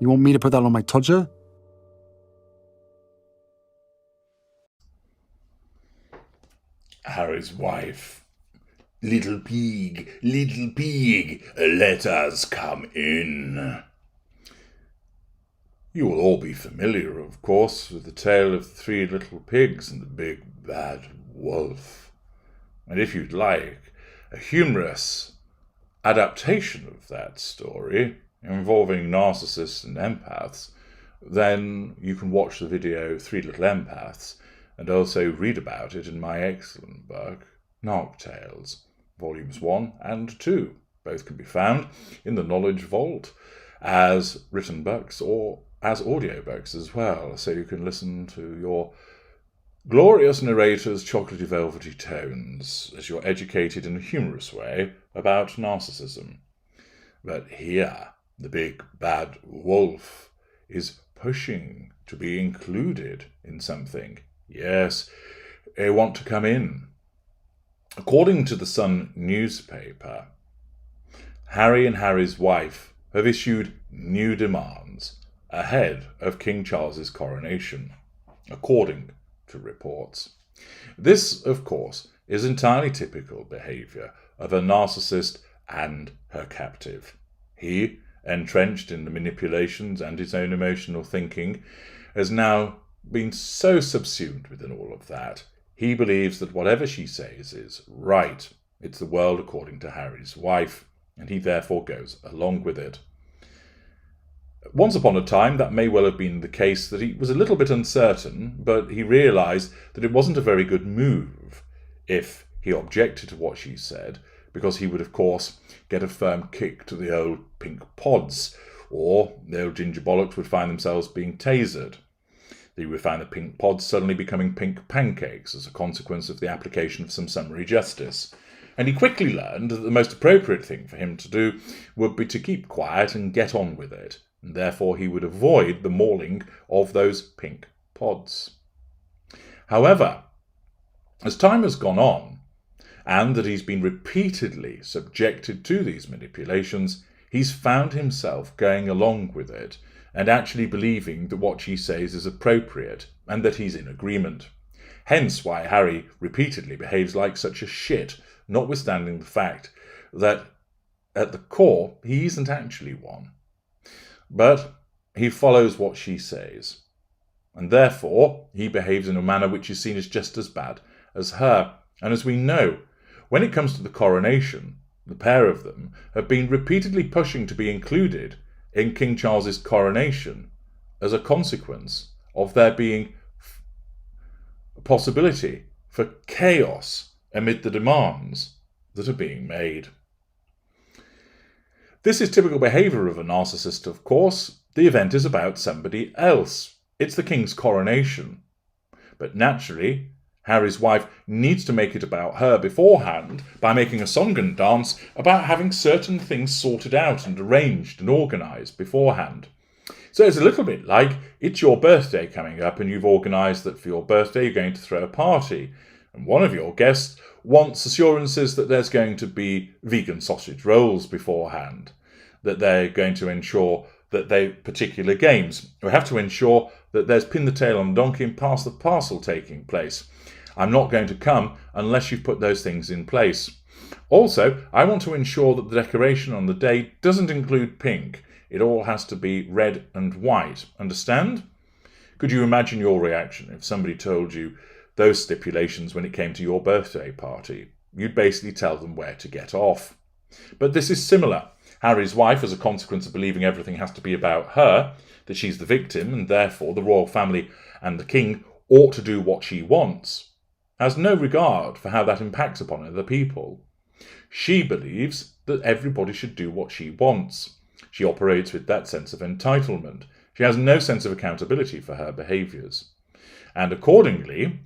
You want me to put that on my Tudor? Harry's wife. Little pig, let us come in. You will all be familiar, of course, with the tale of the 3 little pigs and the big bad wolf. And if you'd like a humorous adaptation of that story involving narcissists and empaths, then you can watch the video 3 Little Empaths and also read about it in my excellent book, Narc Tales, Volumes 1 and 2. Both can be found in the Knowledge Vault as written books or as audiobooks as well, so you can listen to your glorious narrator's chocolatey velvety tones as you're educated in a humorous way about narcissism. But here, the big bad wolf is pushing to be included in something. Yes, they want to come in. According to the Sun newspaper, Harry and Harry's wife have issued new demands ahead of King Charles's coronation, according to reports. This, of course, is entirely typical behaviour of a narcissist and her captive. He, entrenched in the manipulations and his own emotional thinking, has now been so subsumed within all of that, he believes that whatever she says is right. It's the world according to Harry's wife, and he therefore goes along with it. Once upon a time, that may well have been the case that he was a little bit uncertain, but he realised that it wasn't a very good move if he objected to what she said, because he would, of course, get a firm kick to the old pink pods, or the old ginger bollocks would find themselves being tasered. He would find the pink pods suddenly becoming pink pancakes as a consequence of the application of some summary justice. And he quickly learned that the most appropriate thing for him to do would be to keep quiet and get on with it, and therefore he would avoid the mauling of those pink pods. However, as time has gone on, and that he's been repeatedly subjected to these manipulations, he's found himself going along with it and actually believing that what she says is appropriate and that he's in agreement. Hence why Harry repeatedly behaves like such a shit, notwithstanding the fact that at the core he isn't actually one. But he follows what she says, and therefore he behaves in a manner which is seen as just as bad as her. And as we know, when it comes to the coronation, the pair of them have been repeatedly pushing to be included in King Charles's coronation as a consequence of there being a possibility for chaos amid the demands that are being made. This is typical behaviour of a narcissist, of course. The event is about somebody else. It's the king's coronation. But naturally, Harry's wife needs to make it about her beforehand by making a song and dance about having certain things sorted out and arranged and organised beforehand. So it's a little bit like it's your birthday coming up and you've organised that for your birthday you're going to throw a party. And one of your guests wants assurances that there's going to be vegan sausage rolls beforehand, that they're going to ensure that they particular games. We have to ensure that there's pin the tail on the donkey and pass the parcel taking place. I'm not going to come unless you've put those things in place. Also, I want to ensure that the decoration on the day doesn't include pink. It all has to be red and white. Understand? Could you imagine your reaction if somebody told you those stipulations when it came to your birthday party? You'd basically tell them where to get off. But this is similar. Harry's wife, as a consequence of believing everything has to be about her, that she's the victim, and therefore the royal family and the king ought to do what she wants, has no regard for how that impacts upon other people. She believes that everybody should do what she wants. She operates with that sense of entitlement. She has no sense of accountability for her behaviours. And accordingly,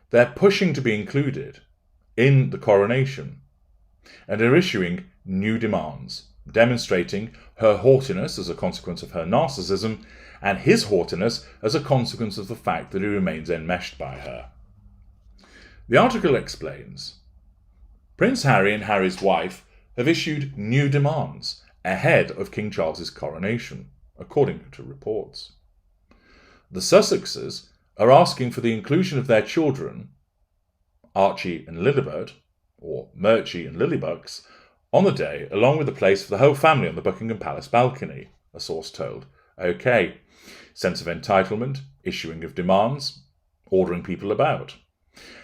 they're pushing to be included in the coronation and are issuing new demands, demonstrating her haughtiness as a consequence of her narcissism and his haughtiness as a consequence of the fact that he remains enmeshed by her. The article explains, Prince Harry and Harry's wife have issued new demands ahead of King Charles's coronation, according to reports. The Sussexes are asking for the inclusion of their children, Archie and Lilibert, or Murchie and Lilybucks, on the day, along with a place for the whole family on the Buckingham Palace balcony, a source told. Okay, sense of entitlement, issuing of demands, ordering people about.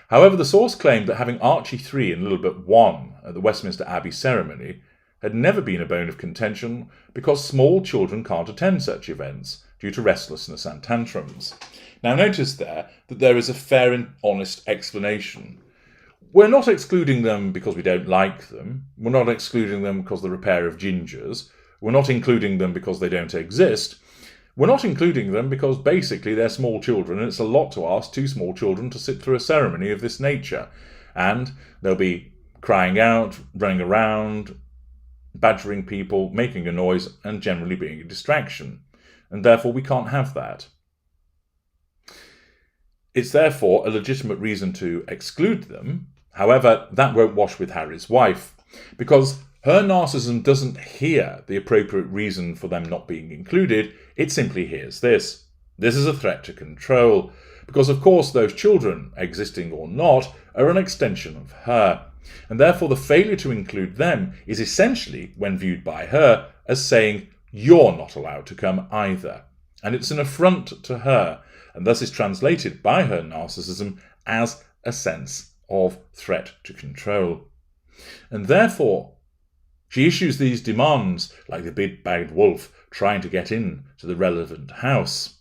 However, the source claimed that having Archie 3 and Lilibert 1 at the Westminster Abbey ceremony had never been a bone of contention because small children can't attend such events due to restlessness and tantrums. Now notice there that there is a fair and honest explanation. We're not excluding them because we don't like them. We're not excluding them because they're a pair of gingers. We're not including them because they don't exist. We're not including them because basically they're small children, and it's a lot to ask two small children to sit through a ceremony of this nature. And they'll be crying out, running around, badgering people, making a noise, and generally being a distraction. And therefore we can't have that. It's therefore a legitimate reason to exclude them. However, that won't wash with Harry's wife, because her narcissism doesn't hear the appropriate reason for them not being included. It simply hears this. This is a threat to control, because of course those children, existing or not, are an extension of her. And therefore the failure to include them is essentially, when viewed by her, as saying, you're not allowed to come either. And it's an affront to her, and thus is translated by her narcissism as a sense of threat to control. And therefore, she issues these demands like the big-bagged wolf trying to get in to the relevant house.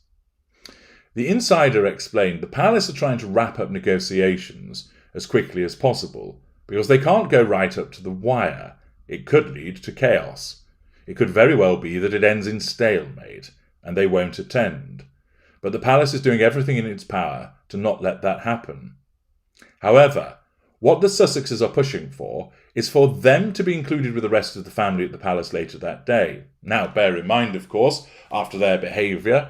The insider explained the palace are trying to wrap up negotiations as quickly as possible because they can't go right up to the wire. It could lead to chaos. It could very well be that it ends in stalemate and they won't attend. But the palace is doing everything in its power to not let that happen. However, what the Sussexes are pushing for is for them to be included with the rest of the family at the palace later that day. Now, bear in mind, of course, after their behaviour,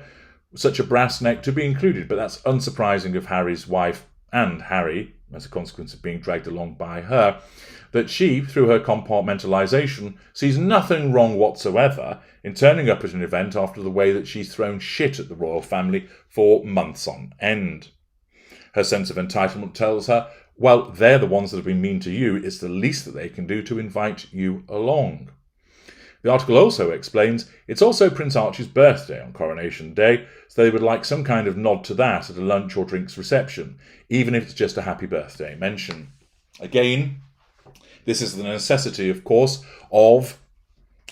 such a brass neck to be included, but that's unsurprising of Harry's wife and Harry, as a consequence of being dragged along by her, that she, through her compartmentalisation, sees nothing wrong whatsoever in turning up at an event after the way that she's thrown shit at the royal family for months on end. Her sense of entitlement tells her, well, they're the ones that have been mean to you. It's the least that they can do to invite you along. The article also explains it's also Prince Archie's birthday on Coronation Day, so they would like some kind of nod to that at a lunch or drinks reception, even if it's just a happy birthday mention. Again, this is the necessity, of course, of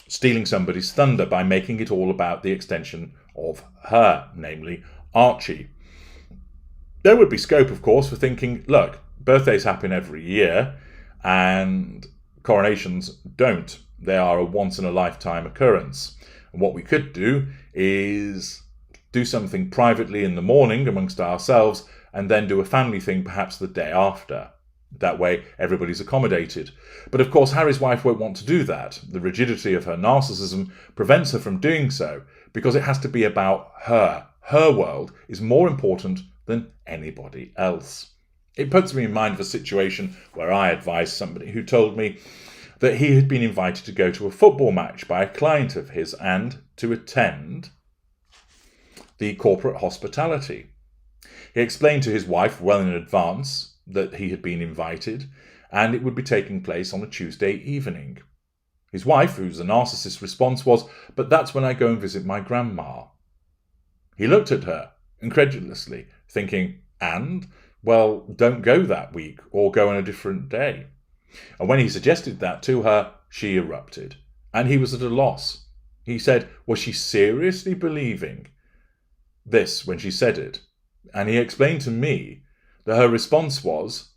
stealing somebody's thunder by making it all about the extension of her, namely Archie. There would be scope, of course, for thinking, look, birthdays happen every year and coronations don't. They are a once-in-a-lifetime occurrence. And what we could do is do something privately in the morning amongst ourselves and then do a family thing perhaps the day after. That way everybody's accommodated. But of course Harry's wife won't want to do that. The rigidity of her narcissism prevents her from doing so because it has to be about her. Her world is more important than anybody else. It puts me in mind of a situation where I advised somebody who told me that he had been invited to go to a football match by a client of his and to attend the corporate hospitality. He explained to his wife well in advance that he had been invited and it would be taking place on a Tuesday evening. His wife, who's a narcissist, response was, "But that's when I go and visit my grandma." He looked at her incredulously, thinking, and, well, don't go that week or go on a different day. And when he suggested that to her, she erupted, and he was at a loss. He said, was she seriously believing this when she said it? And he explained to me that her response was,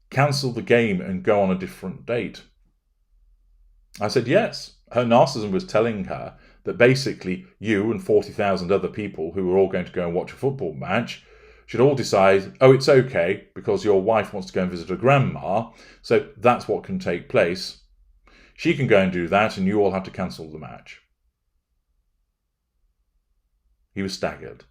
cancel the game and go on a different date. I said, yes. Her narcissism was telling her that basically you and 40,000 other people who were all going to go and watch a football match should all decide, oh, it's okay because your wife wants to go and visit her grandma, so that's what can take place. She can go and do that and you all have to cancel the match. He was staggered.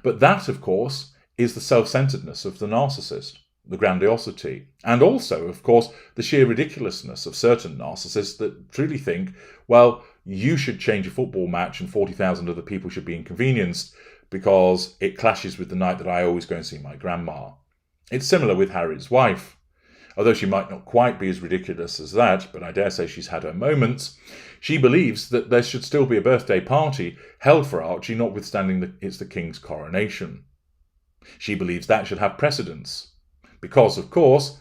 But that, of course, is the self-centeredness of the narcissist. the grandiosity, and also, of course, the sheer ridiculousness of certain narcissists that truly think, well, you should change a football match and 40,000 other people should be inconvenienced because it clashes with the night that I always go and see my grandma. It's similar with Harry's wife. Although she might not quite be as ridiculous as that, but I dare say she's had her moments, she believes that there should still be a birthday party held for Archie, notwithstanding that it's the king's coronation. She believes that should have precedence, because, of course,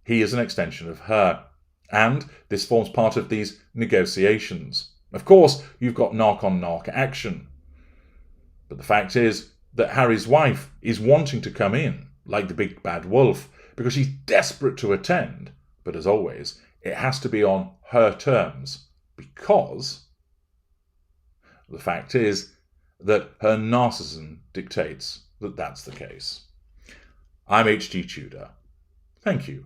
he is an extension of her, and this forms part of these negotiations. Of course, you've got narc-on-narc action. But the fact is that Harry's wife is wanting to come in, like the big bad wolf, because she's desperate to attend, but as always, it has to be on her terms, because the fact is that her narcissism dictates that that's the case. I'm HG Tudor. Thank you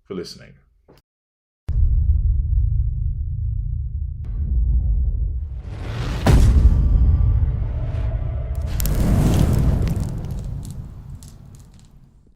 for listening.